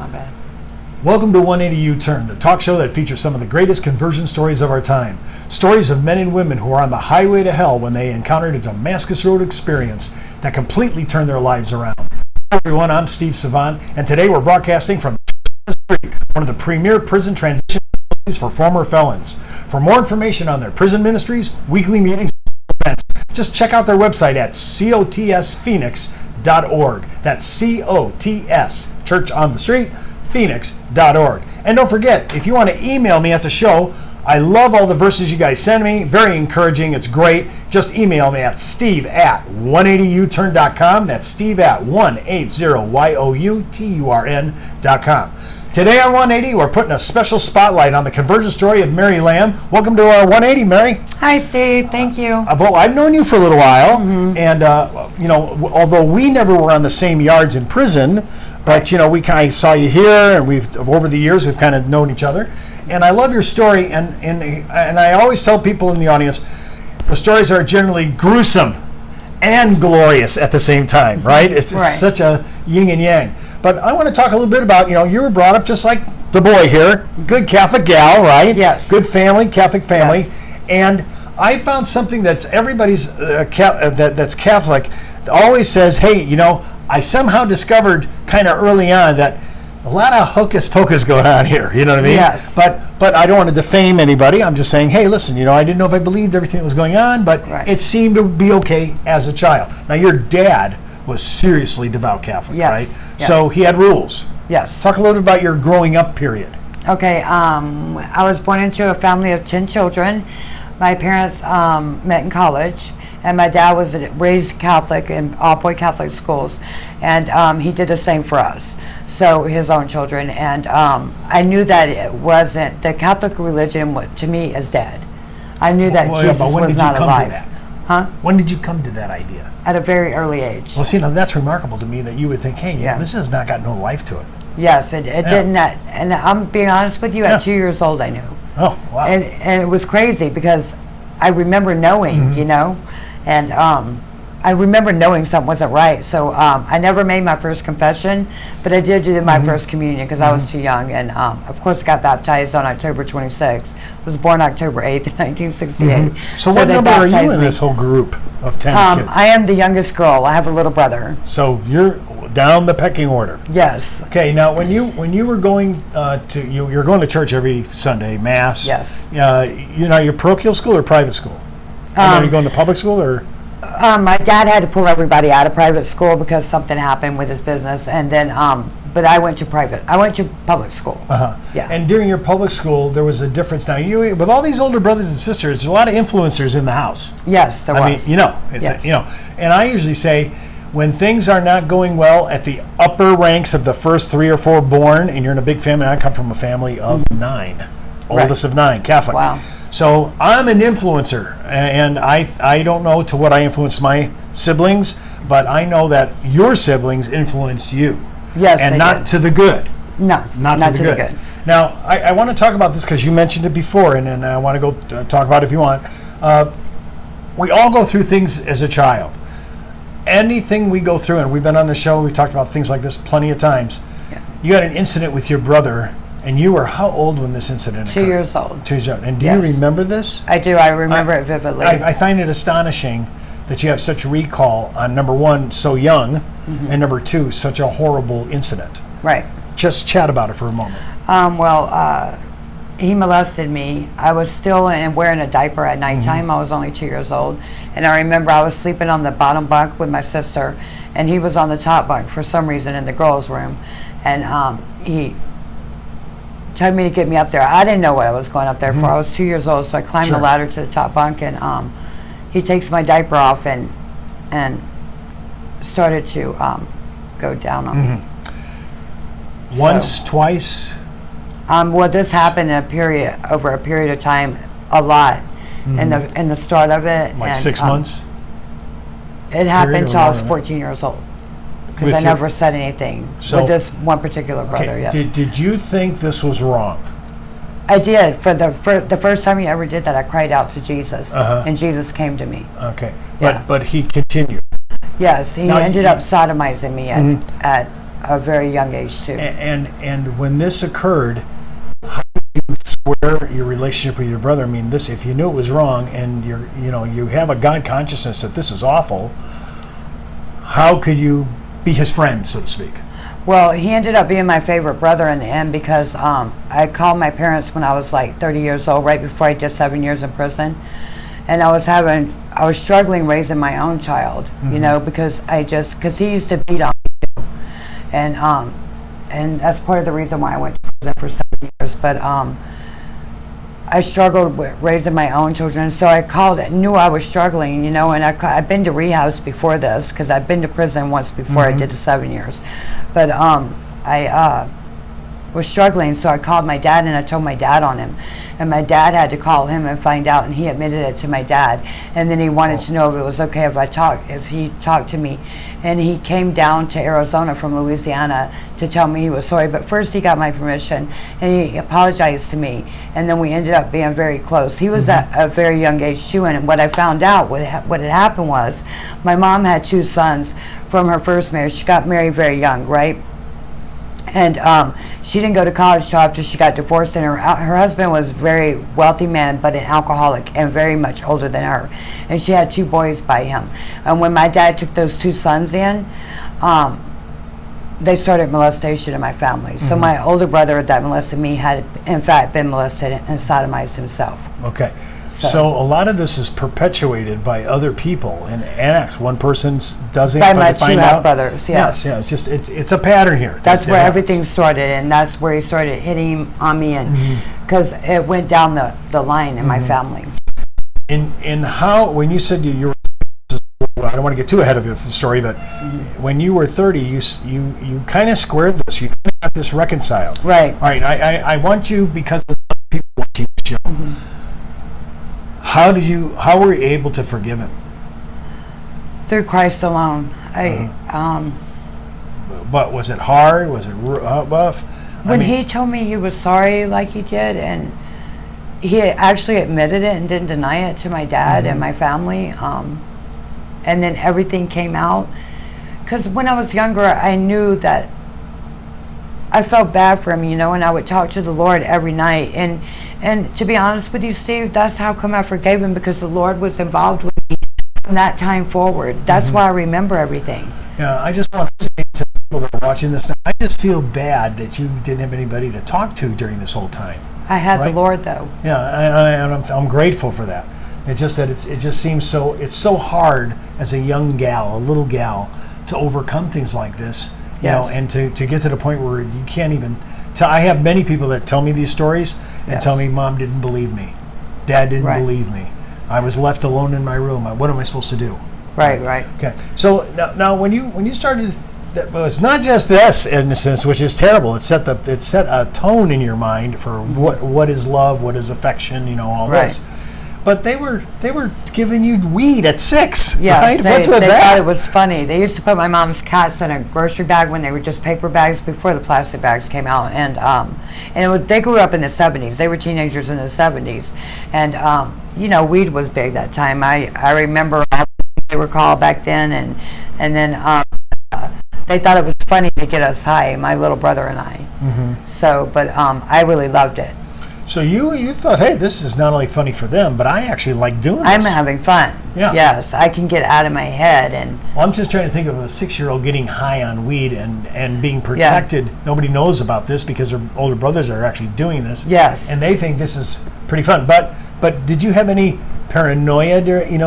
My bad. Welcome to 180 U-Turn, the talk show that features some of the greatest conversion stories of our time. Stories of men and women who are on the highway to hell when they encountered a Damascus Road experience that completely turned their lives around. Hello everyone, I'm Steve Savant, and today we're broadcasting from one of the premier prison transition facilities for former felons. For more information on their prison ministries, weekly meetings, and events, just check out their website at cotsphoenix.org. That's COTS, Church on the Street, Phoenix.org. And don't forget, if you want to email me at the show, I love all the verses you guys send me. Very encouraging. It's great. Just email me at steve@180uturn.com. That's steve at 180youturn.com. Today on 180, we're putting a special spotlight on the conversion story of Mary Lamb. Welcome to our 180, Mary. Hi, Steve. Thank you. Well, I've known you for a little while, and although we never were on the same yards in prison, but we kind of saw you here, and we've over the years we've kind of known each other. And I love your story, and I always tell people in the audience, the stories are generally gruesome and glorious at the same time, right? It's such a yin and yang. But I want to talk a little bit about, you were brought up just like the boy here, good Catholic gal, right? Yes. Good family, Catholic family. Yes. And I found something that's everybody's that's Catholic always says, hey, I somehow discovered kind of early on that a lot of hocus pocus going on here. You know what I mean? Yes. But I don't want to defame anybody. I'm just saying, hey, listen, I didn't know if I believed everything that was going on, but it seemed to be okay as a child. Now, your dad was seriously devout Catholic, right? Yes. So he had rules. Yes. Talk a little bit about your growing up period. Okay. I was born into a family of 10 children. My parents met in college, and my dad was raised Catholic in all-boy Catholic schools, and he did the same for us. So his own children, and I knew that it wasn't the Catholic religion. To me, is dead. I knew that Jesus was not alive. Huh? When did you come to that idea? At a very early age. Well, see, now that's remarkable to me that you would think, hey, this has not got no life to it. Yes, it didn't. And I'm being honest with you. At 2 years old, I knew. Oh, wow. And it was crazy because I remember knowing, and I remember knowing something wasn't right. So I never made my first confession, but I did do my first communion because I was too young. And of course, got baptized on October 26th. Was born October 8th, 1968. So what number are you in this whole group of 10 kids? I am the youngest girl. I have a little brother. So you're down the pecking order. Yes. Okay. Now, when you were going you're going to church every Sunday, Mass. Yes. Your parochial school or private school? Are you going to public school or? My dad had to pull everybody out of private school because something happened with his business, and then but I went to public school. Yeah. And during your public school, there was a difference. Now, you with all these older brothers and sisters, there's a lot of influencers in the house. Yes, there was. Yes. And I usually say, when things are not going well at the upper ranks of the first 3 or 4 born, and you're in a big family. I come from a family of 9, oldest of 9, Catholic. Wow. So I'm an influencer, and I don't know to what I influenced my siblings, but I know that your siblings influenced you. Yes, and they not did. to the good. No, not to the good. Now, I want to talk about this because you mentioned it before, and then I want to go talk about it if you want. We all go through things as a child. Anything we go through, and we've been on the show, we've talked about things like this plenty of times. Yeah. You had an incident with your brother, and you were how old when this incident occurred? 2 years old. 2 years old. And do you remember this? I do. I remember it vividly. I find it astonishing that you have such recall on, number one, so young, and number two, such a horrible incident. Right. Just chat about it for a moment. He molested me. I was still wearing a diaper at nighttime. I was only 2 years old. And I remember I was sleeping on the bottom bunk with my sister, and he was on the top bunk for some reason in the girls' room. And he told me to get me up there. I didn't know what I was going up there for. I was 2 years old, so I climbed the ladder to the top bunk, and he takes my diaper off and started to go down on me. Once, twice? Well, this happened over a period of time, a lot. In the start of it, like 6 months. It happened until I was 14 years old, because I never said anything with this one particular brother. Yes. Did you think this was wrong? I did. For the first time he ever did that, I cried out to Jesus, and Jesus came to me. Okay, but he continued. Yes, he ended up sodomizing me at a very young age too. And when this occurred, how did you square your relationship with your brother? I mean, this, if you knew it was wrong and you have a God consciousness that this is awful, how could you be his friend, so to speak? Well, he ended up being my favorite brother in the end because I called my parents when I was like 30 years old, right before I did 7 years in prison. And I was struggling raising my own child, because he used to beat on me too. And that's part of the reason why I went to prison for 7 years. But I struggled with raising my own children, so I knew I was struggling, and I've been to rehabs before this, because I've been to prison once before I did the 7 years. But I was struggling, so I called my dad and I told my dad on him. And my dad had to call him and find out, and he admitted it to my dad. And then he wanted to know if it was okay if he talked to me. And he came down to Arizona from Louisiana to tell me he was sorry. But first he got my permission and he apologized to me. And then we ended up being very close. He was at a very young age too. And what I found out, what had happened was, my mom had 2 sons from her first marriage. She got married very young, right? And she didn't go to college till after she got divorced, and her husband was a very wealthy man, but an alcoholic and very much older than her. And she had 2 boys by him. And when my dad took those 2 sons in, they started molestation in my family. So my older brother that molested me had, in fact, been molested and sodomized himself. Okay. So a lot of this is perpetuated by other people and acts. One person does it, by my find 2 out. half-brothers, yes. Yeah, it's just it's a pattern here. That's where everything started, and that's where he started hitting on me, and because it went down the line in my family. And how, when you said you were, I don't want to get too ahead of the story, but when you were 30, you kind of squared this. You kind of got this reconciled. Right. All right. I want you, because of the people watching the show. How were you able to forgive him? Through Christ alone. But was it hard? Was it rough? When he told me he was sorry like he did, and he actually admitted it and didn't deny it to my dad and my family, and then everything came out. Because when I was younger, I knew that I felt bad for him, and I would talk to the Lord every night. And to be honest with you, Steve, that's how come I forgave him, because the Lord was involved with me from that time forward. That's why I remember everything. Yeah, I just want to say to people that are watching this, I just feel bad that you didn't have anybody to talk to during this whole time. I had the Lord, though. Yeah, I'm grateful for that. It's just that it just seems it's so hard as a young gal, a little gal, to overcome things like this. You know, and to get to the point where you can't even I have many people that tell me these stories and tell me, Mom didn't believe me, Dad didn't believe me, I was left alone in my room. What am I supposed to do? Right. Okay. So now when you started, it's not just this innocence, which is terrible. It set a tone in your mind for what is love, what is affection, all this. But they were giving you weed at 6. Yes, right? What's with they that? thought it was funny. They used to put my mom's cats in a grocery bag when they were just paper bags before the plastic bags came out, and they grew up in the 70s. They were teenagers in the 70s, and weed was big that time. I remember they were called back then, and then they thought it was funny to get us high, my little brother and I. So, but I really loved it. So you thought, hey, this is not only funny for them, but I actually like doing this. I'm having fun. Yeah. Yes, I can get out of my head. Well, I'm just trying to think of a 6-year-old getting high on weed and being protected. Yeah. Nobody knows about this because their older brothers are actually doing this. Yes. And they think this is pretty fun. But did you have any paranoia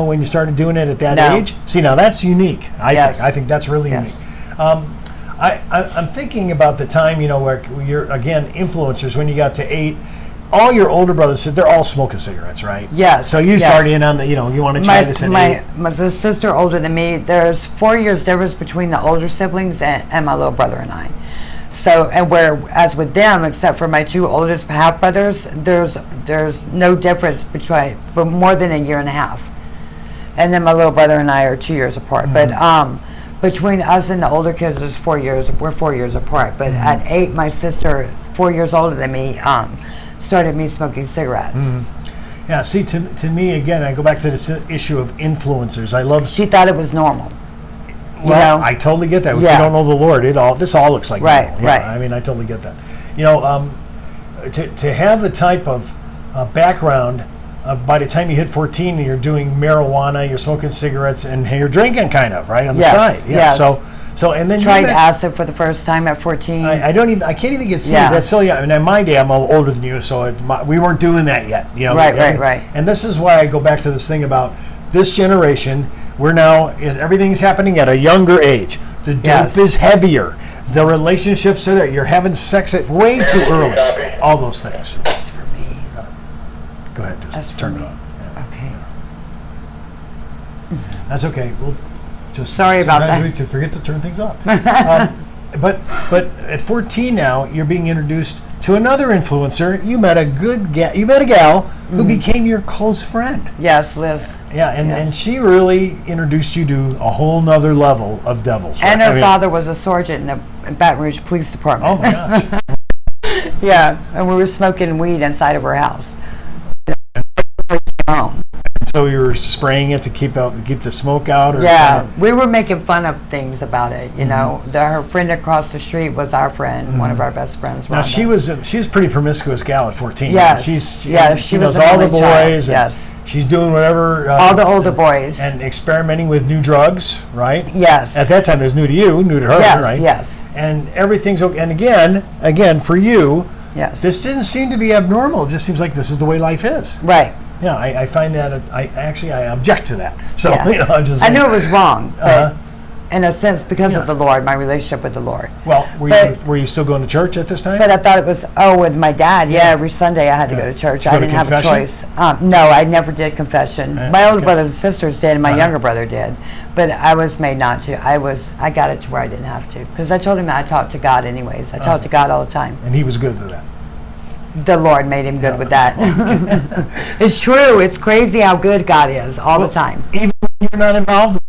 when you started doing it at that age? See, now that's unique. I think that's really unique. I'm thinking about the time, where you're, again, influencers, when you got to 8. All your older brothers, they're all smoking cigarettes, right? Yes. So you started in on the, you want to try this at 8. My sister older than me, there's 4 years difference between the older siblings and my little brother and I. So, and whereas with them, except for my 2 oldest half brothers, there's no difference but more than a year and a half. And then my little brother and I are 2 years apart. But between us and the older kids, there's 4 years. We're 4 years apart. But at 8, my sister, 4 years older than me, started me smoking cigarettes. Yeah, see, to me, again, I go back to this issue of influencers. She thought it was normal. Well, know? I totally get that. If Yeah. you don't know the Lord, this all looks like Right, normal. right. I mean, I totally get that. You know, to have the type of background, by the time you hit 14, you're doing marijuana, you're smoking cigarettes, and you're drinking, kind of, right, on the Yes, side. Yeah. yes. So and then Tried acid for the first time at 14. I can't even get seed. Yeah. That's silly. I mean, in my day, I'm a little older than you, so we weren't doing that yet. You know, Right. And this is why I go back to this thing about this generation. Everything's happening at a younger age. The dope is heavier. The relationships are there. You're having sex at way too early. All those things. That's for me. Go ahead, That's just for turn me. it off. Yeah. Okay. That's okay. We'll just Sorry about sometimes that. we forget to turn things off. But at 14 now, you're being introduced to another influencer. You met a gal who became your close friend. Yes, Liz. Yeah, and she really introduced you to a whole nother level of devils. Right? And her father was a sergeant in the Baton Rouge Police Department. Oh my gosh. Yeah, and we were smoking weed inside of her house. Home. So you were spraying it to keep the smoke out? Or Yeah, we were making fun of things about it. You know, her friend across the street was our friend, one of our best friends. Now she was a pretty promiscuous gal at 14. Yes. She was knows an all the only child. boys. And Yes. she's doing whatever. All the older boys. And experimenting with new drugs, right? Yes. At that time, it was new to you, new to her, Yes, right? yes. And everything's okay. And again, for you, Yes. this didn't seem to be abnormal. It just seems like this is the way life is. Right. Yeah, I find that I object to that. So Yeah. I'm just. I knew it was wrong, but Uh-huh. in a sense, because Yeah. of the Lord, my relationship with the Lord. Well, But- were you still going to church at this time? But I thought it was, with my dad. Yeah, every Sunday I had to go to church. Did you I go to didn't have a confession? choice. No, I never did confession. My older okay. brothers and sisters did, and my Uh-huh. younger brother did. But I was made not to. I got it to where I didn't have to. Because I told him I talked to God anyways. I talked to God all the time. And he was good with that. The Lord made him good with that. It's true. It's crazy how good God is all the time. Even when you're not involved.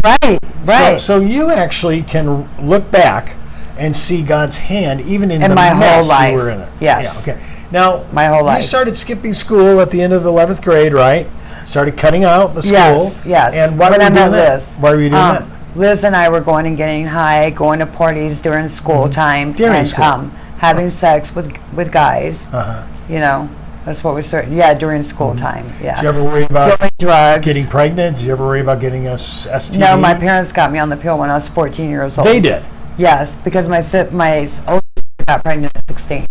Right, right. So you actually can look back and see God's hand even in the my whole mess life. you were in it. Yes. Yeah, okay. Now, My whole life. You started skipping school at the end of 11th grade, right? Started cutting out the school. Yes, yes. And why When were I you met doing that? Liz. Why were you doing that? Liz and I were going and getting high, going to parties during school time, During and school. having sex with guys. Uh-huh. You know, that's what we started. Yeah, during school time. Yeah. Did you ever worry about Doing drugs. getting pregnant? Did you ever worry about getting a STD? No, my parents got me on the pill when I was 14 years old. They did. Yes, because my oldest sister got pregnant at 16.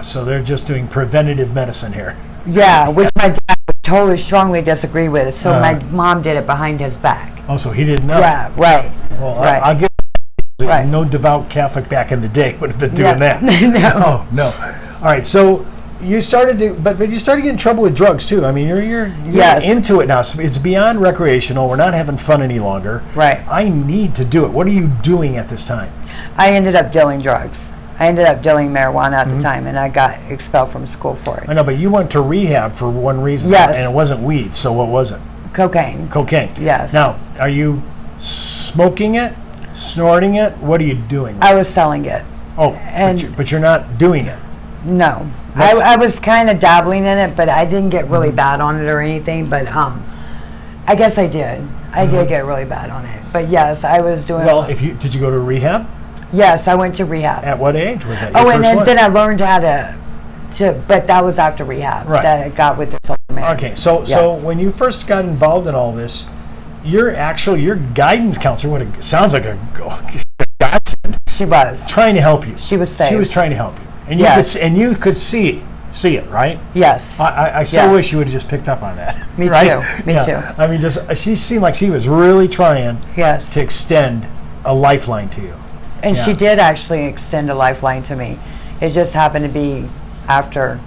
So they're just doing preventative medicine here. Yeah, which my dad would totally strongly disagree with. So my mom did it behind his back. Oh, so he didn't know. Yeah, right. Well, right. I'll give Right. no devout Catholic back in the day would have been doing Yeah. that. No. Oh, no. All right, so you started to, but you started getting in trouble with drugs too. I mean, you're Yes. into it now. So it's beyond recreational. We're not having fun any longer. Right. I need to do it. What are you doing at this time? I ended up dealing drugs. I ended up dealing marijuana at Mm-hmm. the time, and I got expelled from school for it. I know, but you went to rehab for one reason. Yes. And it wasn't weed. So what was it? Cocaine. Cocaine. Yes. Now, are you smoking it, snorting it? What are you doing? I was selling it. Oh, and- but you're not doing it. No. That's- I was kind of dabbling in it, but I didn't get really bad on it or anything. But I guess I did. I did get really bad on it. But yes, I was doing. Well, did you go to rehab? Yes, I went to rehab. At what age was that? Your Oh, and first one? then I learned how to. But that was after rehab. Right. That I got with this older man. Okay, so when you first got involved in all this, your guidance counselor, sounds like a godsend, She was. trying to help you. She was saved. She was trying to help you, and Yes. you could see it, right? Yes. I so Yes. wish you would have just picked up on that. Me right? too. Me too. I mean, she seemed like she was really trying Yes. to extend a lifeline to you. And Yeah. she did actually extend a lifeline to me. It just happened to be after,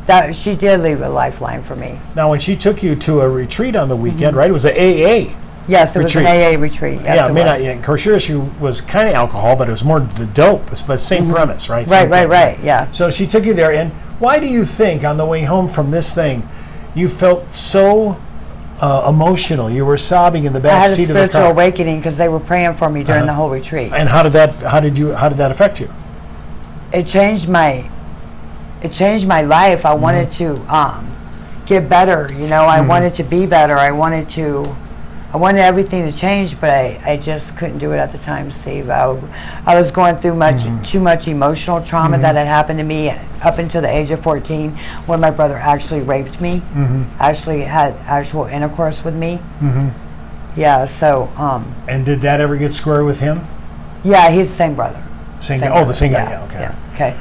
that she did leave a lifeline for me. Now, when she took you to a retreat on the weekend, right? It was an AA. Yes, it was Retreat. an AA retreat. Yes, Yeah, it I mean, was. of course, your issue was kind of alcohol, but it was more the dope, but same premise, right? Right, Same right, thing. right, yeah. So she took you there, and why do you think on the way home from this thing, you felt so emotional? You were sobbing in the I back had a seat of the spiritual car. awakening because they were praying for me during Uh-huh. the whole retreat. And how did that affect you? It changed my life. I wanted to get better. I wanted to be better. I wanted to I wanted everything to change, but I just couldn't do it at the time, Steve. I was going through too much emotional trauma that had happened to me up until the age of 14, when my brother actually raped me, actually had actual intercourse with me. Yeah, so. And did that ever get square with him? Yeah, he's the same brother. Same guy. Oh, the same guy. Yeah, okay. Yeah, okay.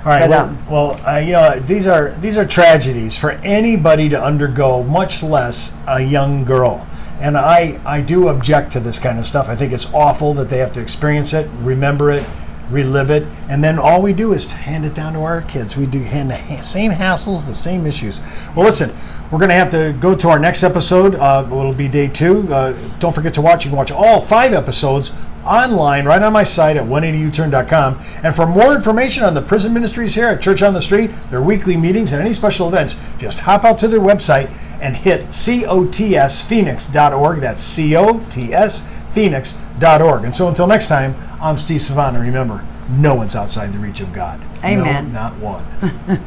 All right. But, these are tragedies for anybody to undergo, much less a young girl. And I do object to this kind of stuff. I think it's awful that they have to experience it, remember it, relive it, and then all we do is hand it down to our kids. We do hand the same hassles, the same issues. Well, listen, we're going to have to go to our next episode. It'll be day 2. Don't forget to watch. You can watch all 5 episodes online right on my site at 180uturn.com. And for more information on the prison ministries here at Church on the Street, their weekly meetings, and any special events, just hop out to their website and hit cotsPhoenix.org. That's cotsPhoenix.org. And so until next time, I'm Steve Savannah. Remember, no one's outside the reach of God. Amen. No, not one.